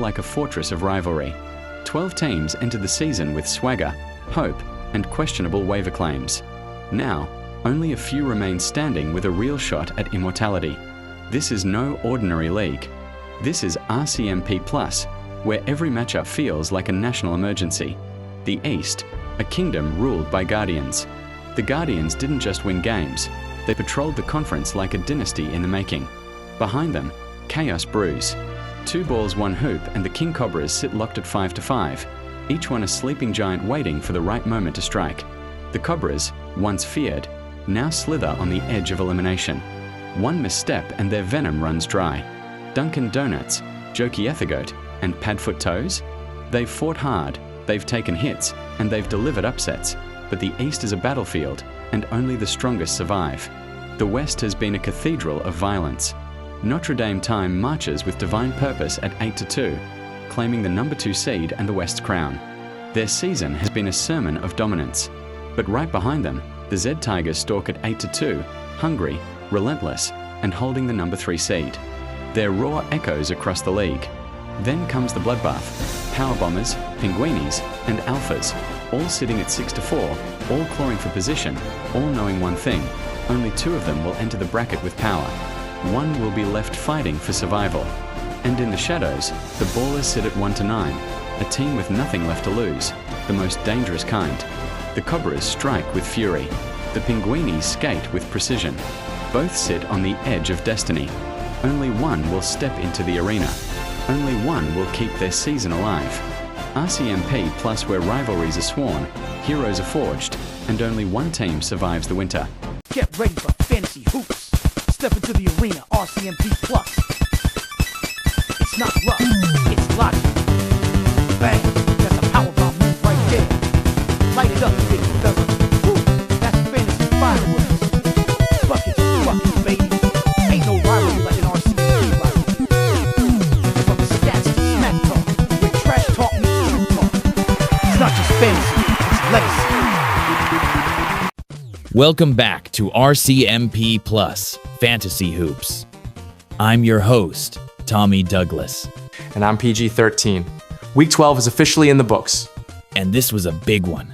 like a fortress of rivalry. 12 teams entered the season with swagger, hope, and questionable waiver claims. Now, only a few remain standing with a real shot at immortality. This is no ordinary league. This is RCMP+, where every matchup feels like a national emergency. The East, a kingdom ruled by Guardians. The Guardians didn't just win games, they patrolled the conference like a dynasty in the making. Behind them, chaos brews. 2 balls, 1 hoop, and the King Cobras sit locked at 5-5, each one a sleeping giant waiting for the right moment to strike. The Cobras, once feared, now slither on the edge of elimination. One misstep and their venom runs dry. Dunkin' Donuts, Jokey Ethergoat, and Padfoot Toes? They've fought hard, they've taken hits, and they've delivered upsets, but the East is a battlefield, and only the strongest survive. The West has been a cathedral of violence. Notre Time marches with divine purpose at 8-2, claiming the number 2 seed and the West's crown. Their season has been a sermon of dominance. But right behind them, the Z Tigers stalk at 8-2, hungry, relentless, and holding the number 3 seed. Their roar echoes across the league. Then comes the bloodbath. Power Bombers, Pinguinis, and Alphas, all sitting at 6-4, all clawing for position, all knowing one thing: only 2 of them will enter the bracket with power. 1 will be left fighting for survival. And in the shadows, the Ballers sit at 1-9, a team with nothing left to lose, the most dangerous kind. The Cobras strike with fury. The Pinguinis skate with precision. Both sit on the edge of destiny. Only 1 will step into the arena. Only 1 will keep their season alive. RCMP+, where rivalries are sworn, heroes are forged, and only 1 team survives the winter. Get ready for fantasy hoops. Step into the arena, RCMP+. It's not luck, it's logic. Bang, that's a power bomb move right there. Light it up, baby, fella. Woo, that's fantasy fireworks. Buckets, buckets, baby. Ain't no rivalry like an RCMP rivalry. From the stats to smack talk, where trash talk meets true talk. It's not just fantasy, it's legacy. Welcome back to RCMP Plus Fantasy Hoops. I'm your host, Tommy Douglas. And I'm PG-13. Week 12 is officially in the books. And this was a big one.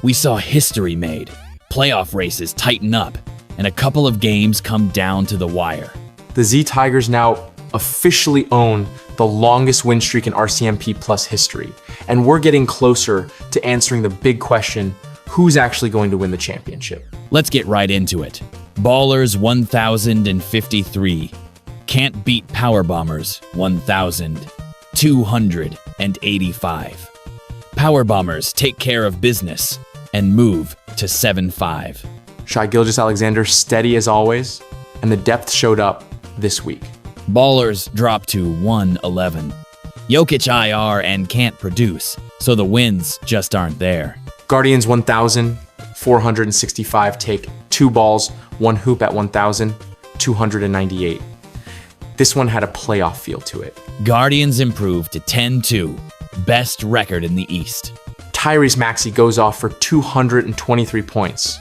We saw history made, playoff races tighten up, and a couple of games come down to the wire. The Z Tigers now officially own the longest win streak in RCMP Plus history. And we're getting closer to answering the big question: who's actually going to win the championship? Let's get right into it. Ballers 1,053. Can't beat Power Bombers 1,285. Power Bombers take care of business and move to 7-5. Shai Gilgeous-Alexander steady as always, and the depth showed up this week. Ballers drop to 1-11. Jokic IR and can't produce, so the wins just aren't there. Guardians 1,465 take 2 balls, 1 hoop at 1,298. This one had a playoff feel to it. Guardians improved to 10-2, best record in the East. Tyrese Maxey goes off for 223 points.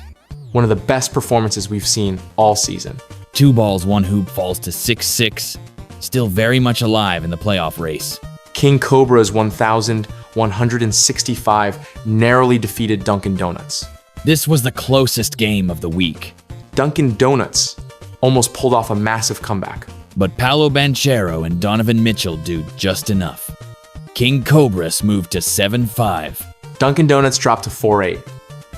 One of the best performances we've seen all season. 2 balls, 1 hoop falls to 6-6, still very much alive in the playoff race. King Cobra's 1,165 narrowly defeated Dunkin' Donuts. This was the closest game of the week. Dunkin' Donuts almost pulled off a massive comeback. But Paolo Banchero and Donovan Mitchell do just enough. King Cobras moved to 7-5. Dunkin' Donuts dropped to 4-8,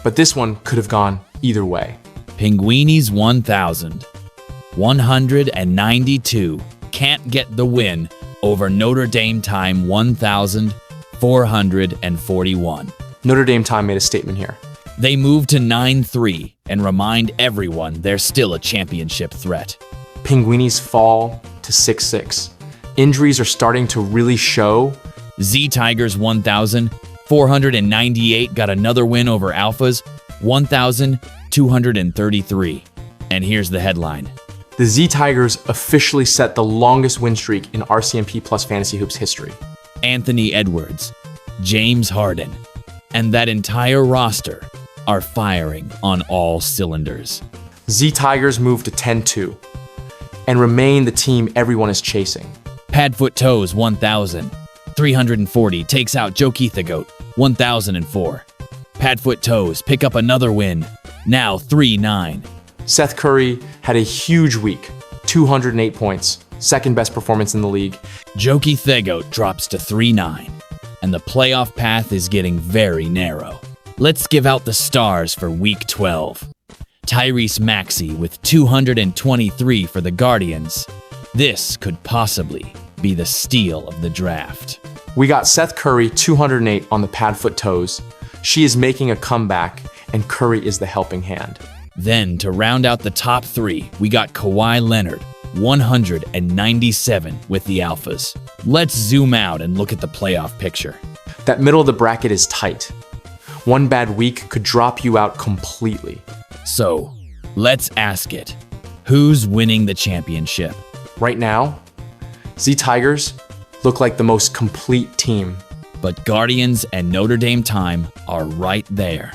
but this one could have gone either way. Pinguinis 1,192 can't get the win over Notre Time 1,441. Notre Time made a statement here. They move to 9-3 and remind everyone they're still a championship threat. Pinguinis fall to 6-6. Injuries are starting to really show. Z Tigers 1,498 got another win over Alphas 1,233. And here's the headline. The Z Tigers officially set the longest win streak in RCMP Plus Fantasy Hoops history. Anthony Edwards, James Harden, and that entire roster are firing on all cylinders. Z Tigers move to 10-2 and remain the team everyone is chasing. Padfoot Toes 1,000, 340 takes out Jokeithagoat, 1004. Padfoot Toes pick up another win, now 3-9. Seth Curry had a huge week, 208 points, second best performance in the league. Jokeithagoat drops to 3-9, and the playoff path is getting very narrow. Let's give out the stars for Week 12. Tyrese Maxey with 223 for the Guardians. This could possibly be the steal of the draft. We got Seth Curry, 208 on the Padfoot Toes. She is making a comeback, and Curry is the helping hand. Then, to round out the top three, we got Kawhi Leonard, 197 with the Alphas. Let's zoom out and look at the playoff picture. That middle of the bracket is tight. One bad week could drop you out completely. So, let's ask it. Who's winning the championship? Right now, Z Tigers look like the most complete team. But Guardians and Notre Dame time are right there.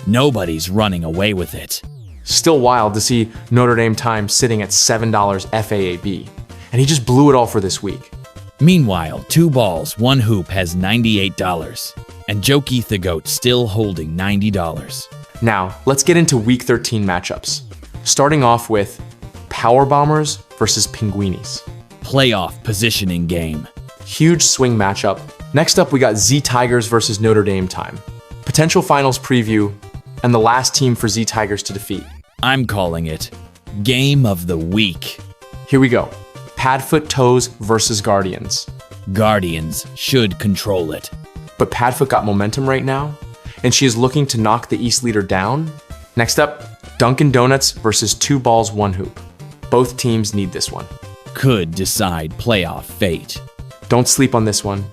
Nobody's running away with it. Still wild to see Notre Dame time sitting at $7 FAAB. And he just blew it all for this week. Meanwhile, 2 balls, 1 hoop has $98. And Jokeithagoat still holding $90. Now, let's get into Week 13 matchups. Starting off with Power Bombers versus Pinguinis. Playoff positioning game. Huge swing matchup. Next up, we got Z Tigers versus Notre Dame time. Potential finals preview, and the last team for Z Tigers to defeat. I'm calling it Game of the Week. Here we go. Padfoot Toes versus Guardians. Guardians should control it. But Padfoot got momentum right now, and she is looking to knock the East leader down. Next up, Dunkin' Donuts versus 2 balls, 1 hoop. Both teams need this one. Could decide playoff fate. Don't sleep on this one.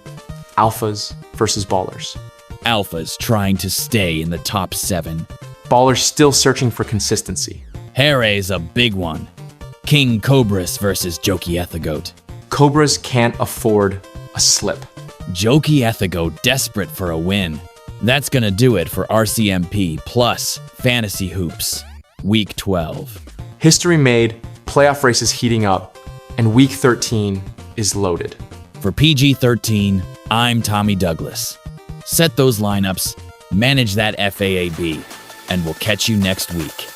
Alphas versus Ballers. Alphas trying to stay in the top 7. Ballers still searching for consistency. Here's a big one. King Cobras versus Jokeithagoat. Cobras can't afford a slip. Jokeithagoat desperate for a win. That's gonna do it for RCMP plus Fantasy Hoops, Week 12. History made, playoff races heating up, and Week 13 is loaded. For PG-13, I'm Tommy Douglas. Set those lineups, manage that FAAB, and we'll catch you next week.